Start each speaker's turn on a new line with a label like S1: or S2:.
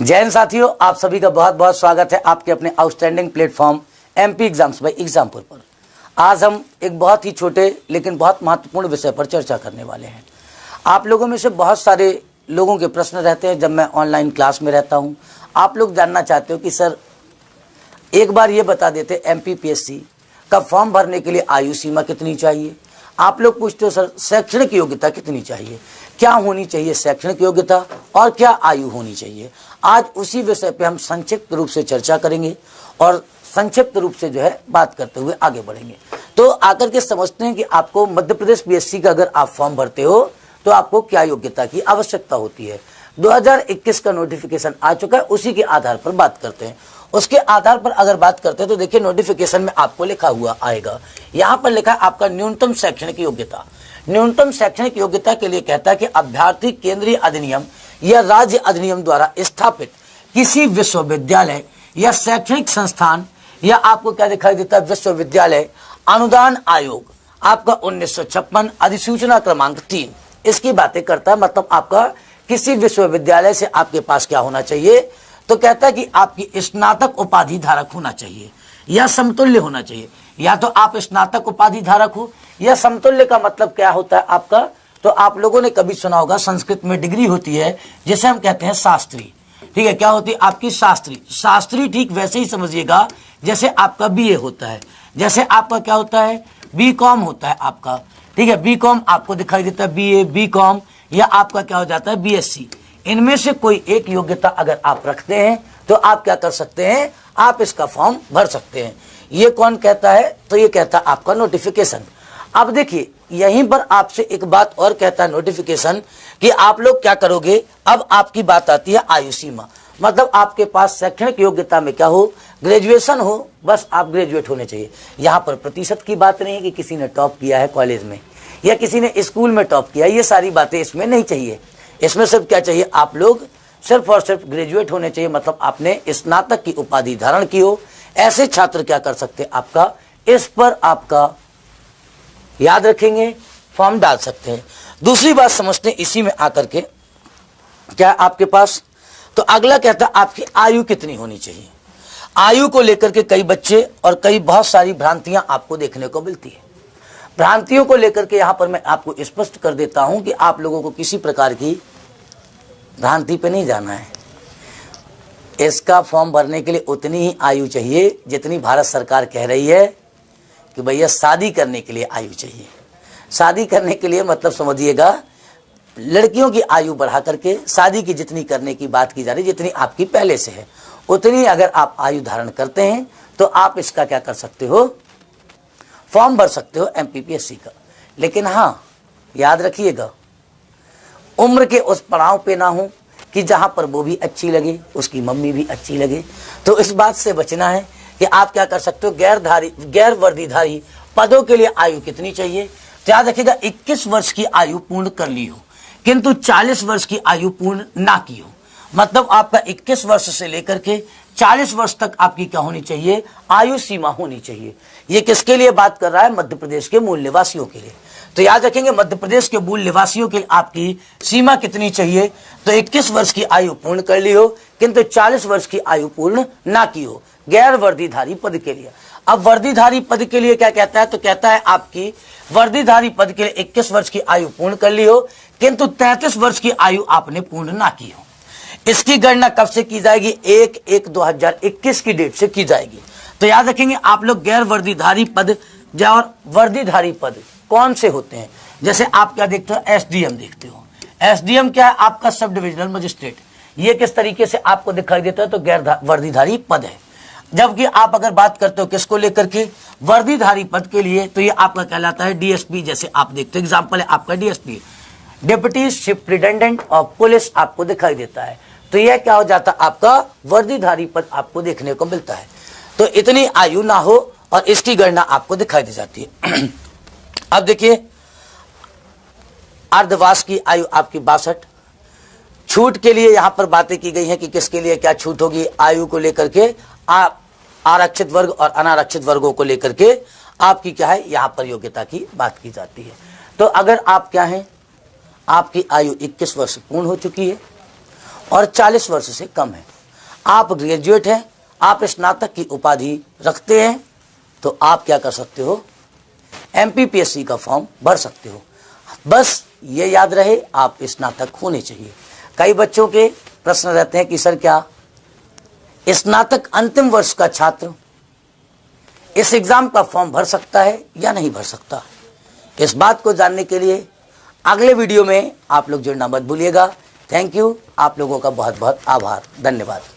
S1: जय हिंद साथियों, आप सभी का बहुत बहुत स्वागत है आपके अपने outstanding platform MP exams by Exampur पर। आज हम एक बहुत ही छोटे लेकिन बहुत महत्वपूर्ण विषय पर चर्चा करने वाले हैं। आप लोगों में से बहुत सारे लोगों के प्रश्न रहते हैं जब मैं ऑनलाइन क्लास में रहता हूं। आप लोग जानना चाहते हो कि सर एक बार ये बता देते एमपीपीएससी का फॉर्म भरने के लिए आयु सीमा कितनी चाहिए। आप लोग पूछते हो सर शैक्षणिक योग्यता कितनी चाहिए, क्या होनी चाहिए शैक्षणिक योग्यता और क्या आयु होनी चाहिए। आज उसी विषय पे हम संक्षिप्त रूप से चर्चा करेंगे और संक्षिप्त रूप से जो है बात करते हुए आगे बढ़ेंगे। तो आकर के समझते हैं कि आपको मध्य प्रदेश पीएससी का अगर आप फॉर्म भरते हो तो आपको क्या योग्यता की आवश्यकता होती है। 2021 का नोटिफिकेशन आ चुका है, उसी के आधार पर बात करते हैं। उसके आधार पर अगर बात करते हैं तो देखिए नोटिफिकेशन में आपको लिखा हुआ आएगा, यहाँ पर लिखा है आपका न्यूनतम शैक्षणिक योग्यता। न्यूनतम शैक्षणिक योग्यता के लिए कहता है कि अभ्यर्थी केंद्रीय अधिनियम या राज्य अधिनियम द्वारा स्थापित किसी विश्वविद्यालय या शैक्षणिक संस्थान या आपको क्या दिखाई देता है विश्वविद्यालय अनुदान आयोग आपका 1956 अधिसूचना क्रमांक 3 इसकी बातें करता है। मतलब आपका किसी विश्वविद्यालय से आपके पास क्या होना चाहिए, तो कहता है कि आपकी स्नातक उपाधि धारक होना चाहिए या समतुल्य होना चाहिए। या तो आप स्नातक उपाधि धारक हो या समतुल्य का मतलब क्या होता है आपका, तो आप लोगों ने कभी सुना होगा संस्कृत में डिग्री होती है जिसे हम कहते हैं शास्त्री। ठीक है, क्या होती है आपकी शास्त्री। शास्त्री ठीक वैसे ही समझिएगा जैसे आपका बीए होता है, जैसे आपका क्या होता है बीकॉम होता है आपका। ठीक है, बीकॉम आपको दिखाई देता है बीए बीकॉम या आपका क्या हो जाता है बीएससी। इनमें से कोई एक योग्यता अगर आप रखते हैं तो आप क्या कर सकते हैं, आप इसका फॉर्म भर सकते हैं। ये कौन कहता है, तो ये कहता है आपका नोटिफिकेशन। अब देखिए यहीं पर आपसे एक बात और कहता है नोटिफिकेशन कि आप लोग क्या करोगे। अब आपकी बात आती है आयु सीमा, मतलब आपके पास शैक्षणिक योग्यता में क्या हो, ग्रेजुएशन हो, बस आप ग्रेजुएट होने चाहिए। यहाँ पर प्रतिशत की बात नहीं है कि किसी ने टॉप किया है कॉलेज में या किसी ने स्कूल में टॉप किया, ये सारी बातें इसमें नहीं चाहिए। इसमें सिर्फ क्या चाहिए, आप लोग सिर्फ और सिर्फ ग्रेजुएट होने चाहिए, मतलब आपने स्नातक की उपाधि धारण की हो। ऐसे छात्र क्या कर सकते हैं, आपका इस पर आपका याद रखेंगे, फॉर्म डाल सकते हैं। दूसरी बात समझते हैं इसी में आकर के क्या आपके पास, तो अगला कहता है आपकी आयु कितनी होनी चाहिए। आयु को लेकर के कई बच्चे और कई बहुत सारी भ्रांतियां आपको देखने को मिलती है। भ्रांतियों को लेकर के यहां पर मैं आपको स्पष्ट कर देता हूं कि आप लोगों को किसी प्रकार की भ्रांति पे नहीं जाना है। इसका फॉर्म भरने के लिए उतनी ही आयु चाहिए जितनी भारत सरकार कह रही है कि भैया शादी करने के लिए आयु चाहिए। शादी करने के लिए मतलब समझिएगा लड़कियों की आयु बढ़ा करके शादी की जितनी करने की बात की जा रही है, जितनी आपकी पहले से है उतनी अगर आप आयु धारण करते हैं तो आप इसका क्या कर सकते हो, फॉर्म भर सकते हो एमपीपीएससी का। लेकिन हाँ याद रखिएगा उम्र के उस पड़ाव पे ना हो कि जहां पर वो भी अच्छी लगे उसकी मम्मी भी अच्छी लगे। तो इस बात से बचना है कि आप क्या कर सकते हो, गैर वर्दीधारी पदों के लिए आयु कितनी चाहिए, तो याद रखिएगा 21 वर्ष की आयु पूर्ण कर ली हो किंतु 40 वर्ष की आयु पूर्ण ना की हो। मतलब आपका 21 वर्ष से लेकर के 40 वर्ष तक आपकी क्या होनी चाहिए, आयु सीमा होनी चाहिए। ये किसके लिए बात कर रहा है, मध्य प्रदेश के मूल निवासियों के लिए। तो याद रखेंगे मध्य प्रदेश के मूल निवासियों के लिए आपकी सीमा कितनी चाहिए, तो 21 वर्ष की आयु पूर्ण कर ली हो किंतु 40 वर्ष की आयु पूर्ण ना की हो, गैर वर्दीधारी पद के लिए। अब वर्दीधारी पद के लिए क्या कहता है, तो कहता है आपकी वर्दीधारी पद के लिए 21 वर्ष की आयु पूर्ण कर ली हो किंतु 33 वर्ष की आयु आपने पूर्ण ना की हो। इसकी गणना कब से की जाएगी, 1/1/2021 की डेट से की जाएगी। तो याद रखेंगे आप लोग गैर वर्दीधारी पद और वर्दीधारी पद कौन से होते हैं, जैसे आप क्या देखते हो एसडीएम देखते हो। एसडीएम क्या है, आपका सब डिविजनल मजिस्ट्रेट। ये किस तरीके से आपको दिखाई देता है, तो गैर वर्दीधारी पद है। जबकि आप अगर बात करते हो किसको लेकर के, वर्दीधारी पद के लिए, तो ये आपका कहलाता है डीएसपी। जैसे आप देखते हो एग्जाम्पल है आपका DSP, deputy superintendent of police आपको दिखाई देता है। तो यह क्या हो जाता है, आपका वर्दीधारी पद आपको देखने को मिलता है। तो इतनी आयु ना हो और इसकी गणना आपको दिखाई दे जाती है। अब देखिए अर्धवास की आयु आपकी 62। छूट के लिए यहां पर बातें की गई हैं कि किसके लिए क्या छूट होगी आयु को लेकर के, आरक्षित वर्ग और अनारक्षित वर्गों को लेकर के आपकी क्या है, यहां पर योग्यता की बात की जाती है। तो अगर आप क्या हैं, आपकी आयु 21 वर्ष पूर्ण हो चुकी है और 40 वर्ष से कम है, आप ग्रेजुएट हैं, आप स्नातक की उपाधि रखते हैं, तो आप क्या कर सकते हो, MPPSC का फॉर्म भर सकते हो। बस ये याद रहे आप स्नातक होने चाहिए। कई बच्चों के प्रश्न रहते हैं कि सर क्या स्नातक अंतिम वर्ष का छात्र इस एग्जाम का फॉर्म भर सकता है या नहीं भर सकता? इस बात को जानने के लिए अगले वीडियो में आप लोग जुड़ना मत भूलिएगा। थैंक यू, आप लोगों का बहुत बहुत आभार, धन्यवाद।